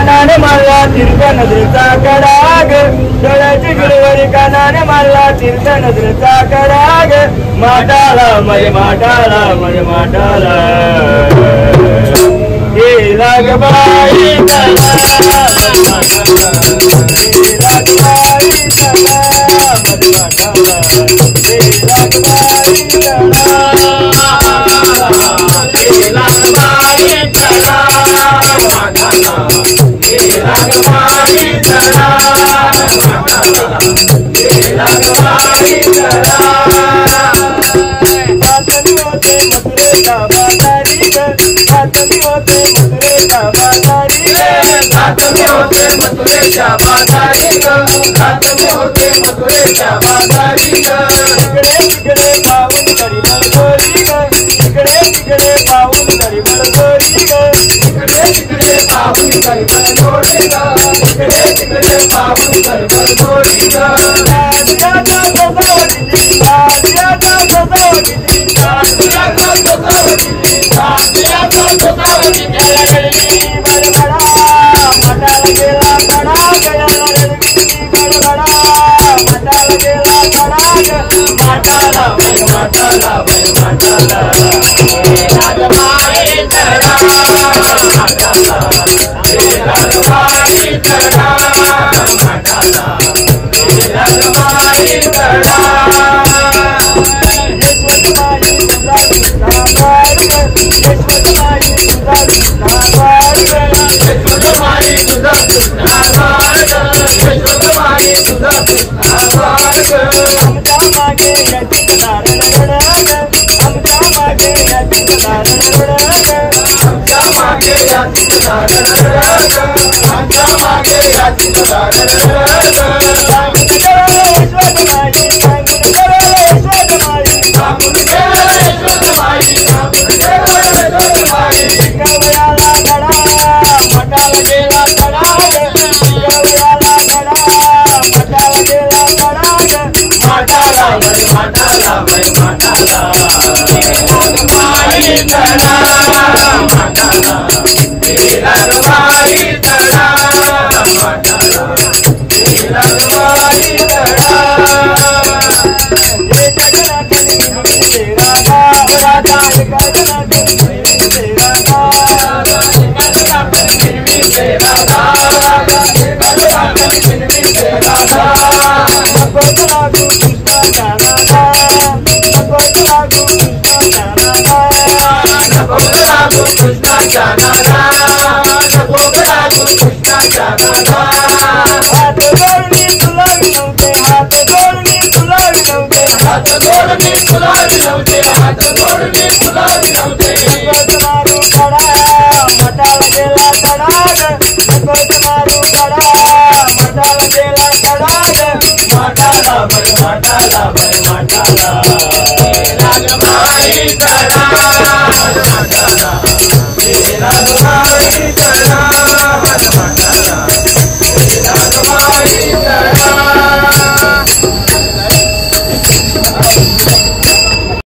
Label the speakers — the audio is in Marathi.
Speaker 1: कानाने मारला तिरका नजरेचा कडाग डोळ्याची गिरवरी कानाने मारला तिरका नजरेचा कडाग माटाला मय माटाला मय माटाला गेला ग बाई गेला ग बाई मथुरेच्या बाजारी इकडे तिकडे पाहून तरी बळगोरी ग इकडे तिकडे पाहून तरी बळगोरी ग इकडे तिकडे पाहून तरी बळगोरी ग इकडे तिकडे पाहून तरी बळगोरी ग राजाचा सजावटीची राजाचा सजावटीची राजाचा सजावटीची राजाचा सजावटीची बडबडा मटाला गेला कडा गयाला रडगी बडबडा मटाला गेला कडा माटाला वै माटाला वै माटाला राजमाई तडा माटाला राजमाई तडा माटाला राजमाई तडा यशवंतबाई तुझा कृष्णा पार्ग यशवंतबाई तुझा कृष्णा पार्ग यशवंतबाई तुझा कृष्णा पार्ग यशवंतबाई तुझा कृष्णा पार्ग आमच्या मागे याची नारण रडग आमच्या मागे याची नारण रडग आमच्या मागे याची नारण रडग आमच्या मागे याची नारण रडग सांगून करो यशवंतबाई सांगून करो यशवंतबाई सांगून करो यशवंतबाई सांगून करो यशवंतबाई गवयाला कडा मटाला गेला कडाग गवयाला कडा मटाला गेला कडाग माटाला वै माटाला वै माटाला राजमाई तडा माटाला राजमाई तडा माटाला राजमाई तडा एक गगनातील निर्मिती राधा राधा एक गगनातील निर्मिती राधा राधा एक गगनातील निर्मिती राधा राधा एक गगनातील निर्मिती राधा भगवत लागू कृष्णाच्या नादा भगवत लागू कृष्णाच्या नादा भगवत लागू कृष्णाच्या नादा भगवत लागू कृष्णाच्या नादा हात जोडणी तुला विनवते हात जोडणी तुला विनवते हात जोडणी तुला विनवते हात जोडणी तुला विनवते भगवत मारू कडा मटाला गेला कडाग भगवत मारू कडा मटाला गेला कडाग माटाला वै माटाला वै माटाला राजमाई तडा माटाला राजमाई तडा